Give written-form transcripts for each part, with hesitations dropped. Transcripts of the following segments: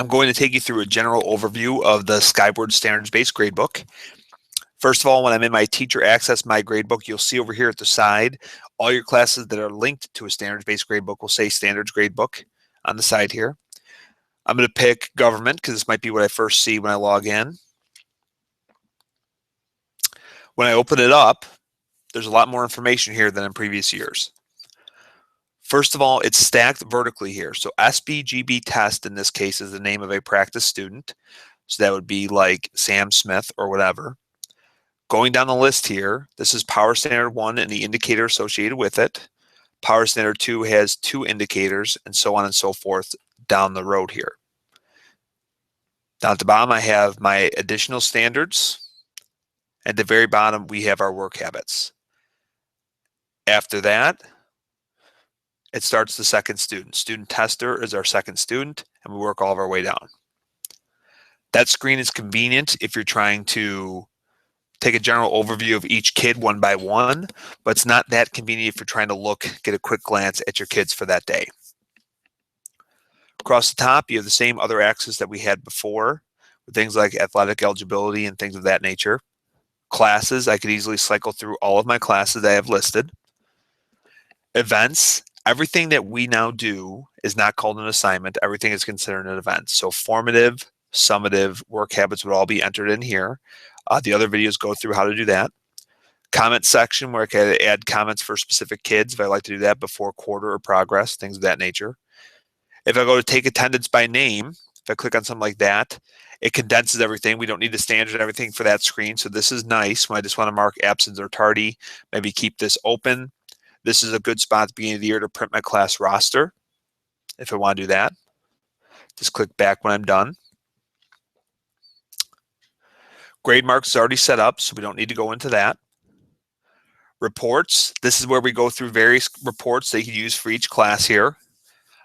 I'm going to take you through a general overview of the Skyward Standards-Based Gradebook. First of all, when I'm in my Teacher Access My Gradebook, you'll see over here at the side, all your classes that are linked to a standards-based gradebook will say Standards Gradebook on the side here. I'm going to pick Government because this might be what I first see when I log in. When I open it up, there's a lot more information here than in previous years. First of all, it's stacked vertically here. So SBGB test in this case is the name of a practice student. So that would be like Sam Smith or whatever. Going down the list here, this is Power Standard 1 and the indicator associated with it. Power Standard 2 has 2 indicators and so on and so forth down the road here. Down at the bottom, I have my additional standards. At the very bottom, we have our work habits. After that, it starts the second student. Student tester is our second student, and we work all of our way down. That screen is convenient if you're trying to take a general overview of each kid one by one, but it's not that convenient if you're trying to get a quick glance at your kids for that day. Across the top, you have the same other axes that we had before, with things like athletic eligibility and things of that nature. Classes, I could easily cycle through all of my classes that I have listed. Events, everything that we now do is not called an assignment. Everything is considered an event. So formative, summative, work habits would all be entered in here. The other videos go through how to do that. Comment section where I can add comments for specific kids if I like to do that before quarter or progress, things of that nature. If I go to take attendance by name, if I click on something like that, it condenses everything. We don't need the standard and everything for that screen. So this is nice when I just want to mark absence or tardy, maybe keep this open. This is a good spot at the beginning of the year to print my class roster. If I want to do that, just click back when I'm done. Grade marks is already set up, so we don't need to go into that. Reports, this is where we go through various reports that you can use for each class here.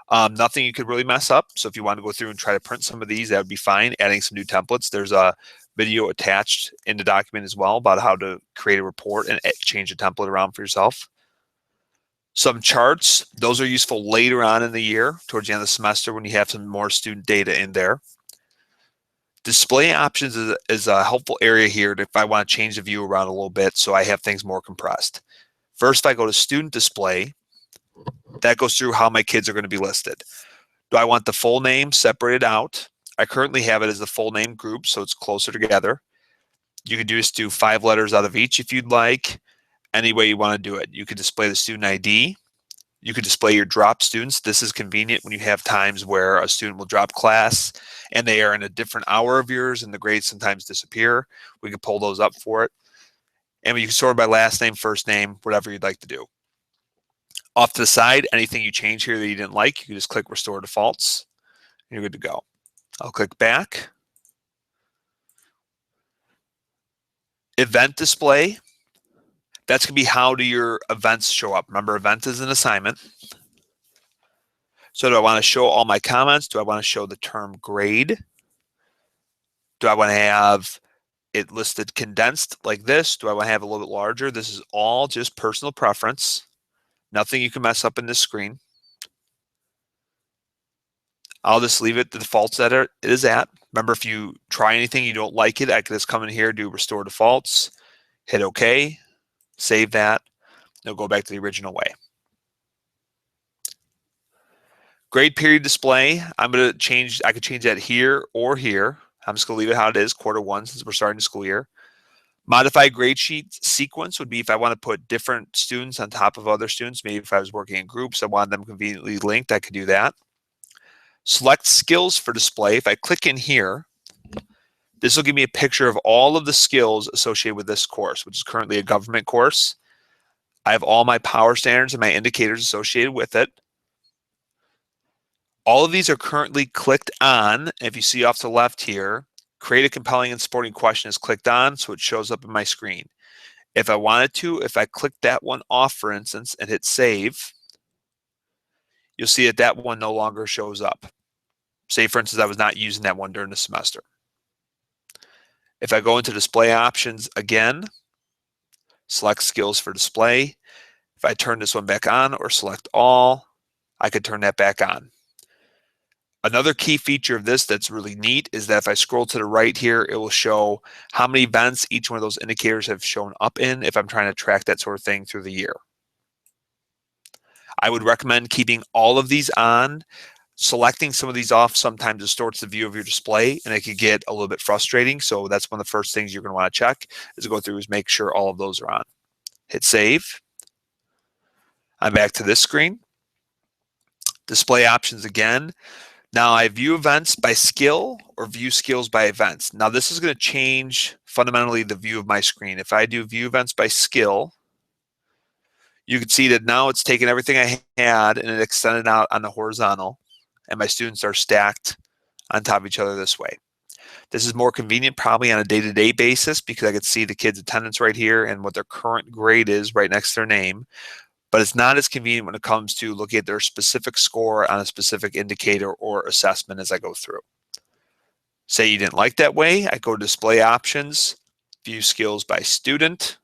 Nothing you could really mess up. So if you want to go through and try to print some of these, that would be fine. Adding some new templates. There's a video attached in the document as well about how to create a report and change a template around for yourself. Some charts, those are useful later on in the year, towards the end of the semester when you have some more student data in there. Display options is a helpful area here if I want to change the view around a little bit so I have things more compressed. First, if I go to student display, that goes through how my kids are going to be listed. Do I want the full name separated out? I currently have it as the full name group, so it's closer together. You could just do 5 letters out of each if you'd like. Any way you want to do it. You could display the student ID. You could display your drop students. This is convenient when you have times where a student will drop class and they are in a different hour of yours and the grades sometimes disappear. We can pull those up for it. And you can sort by last name, first name, whatever you'd like to do. Off to the side, anything you change here that you didn't like, you can just click Restore Defaults, and you're good to go. I'll click back. Event display. That's going to be how do your events show up. Remember, event is an assignment. So do I want to show all my comments? Do I want to show the term grade? Do I want to have it listed condensed like this? Do I want to have it a little bit larger? This is all just personal preference. Nothing you can mess up in this screen. I'll just leave it the defaults that it is at. Remember, if you try anything, you don't like it, I can just come in here, do Restore Defaults, hit OK, save that, and it'll go back to the original way. Grade period display, I'm going to change, I could change that here or here. I'm just going to leave it how it is, Q1, since we're starting the school year. Modify grade sheet sequence would be if I want to put different students on top of other students. Maybe if I was working in groups, I wanted them conveniently linked, I could do that. Select skills for display. If I click in here, this will give me a picture of all of the skills associated with this course, which is currently a government course. I have all my power standards and my indicators associated with it. All of these are currently clicked on. If you see off to the left here, create a compelling and supporting question is clicked on, so it shows up in my screen. If I wanted to, if I click that one off, for instance, and hit save, you'll see that that one no longer shows up. Say, for instance, I was not using that one during the semester. If I go into display options again, select skills for display. If I turn this one back on or select all, I could turn that back on. Another key feature of this that's really neat is that if I scroll to the right here, it will show how many events each one of those indicators have shown up in if I'm trying to track that sort of thing through the year. I would recommend keeping all of these on. Selecting some of these off sometimes distorts the view of your display and it could get a little bit frustrating. So that's one of the first things you're going to want to check is to go through is make sure all of those are on. Hit save. I'm back to this screen. Display options again. Now I view events by skill or view skills by events. Now this is going to change fundamentally the view of my screen. If I do view events by skill, you can see that now it's taken everything I had and it extended out on the horizontal, and my students are stacked on top of each other this way. This is more convenient probably on a day-to-day basis because I could see the kids' attendance right here and what their current grade is right next to their name. But it's not as convenient when it comes to looking at their specific score on a specific indicator or assessment as I go through. Say you didn't like that way, I go to display options, view skills by student,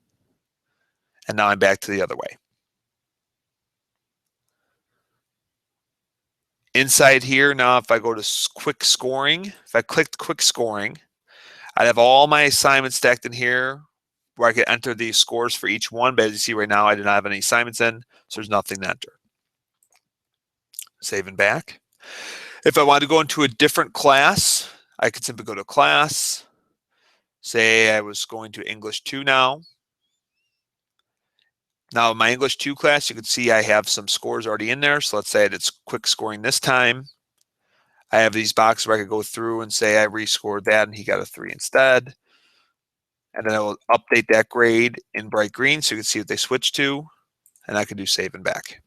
and now I'm back to the other way. Inside here now, if I go to quick scoring, if I clicked quick scoring, I'd have all my assignments stacked in here where I could enter the scores for each one. But as you see right now, I do not have any assignments in, so there's nothing to enter. Save and back. If I want to go into a different class, I could simply go to class. Say I was going to English 2 now. Now in my English 2 class, you can see I have some scores already in there. So let's say it's quick scoring this time. I have these boxes where I could go through and say I rescored that and he got a 3 instead. And then I will update that grade in bright green so you can see what they switched to. And I can do save and back.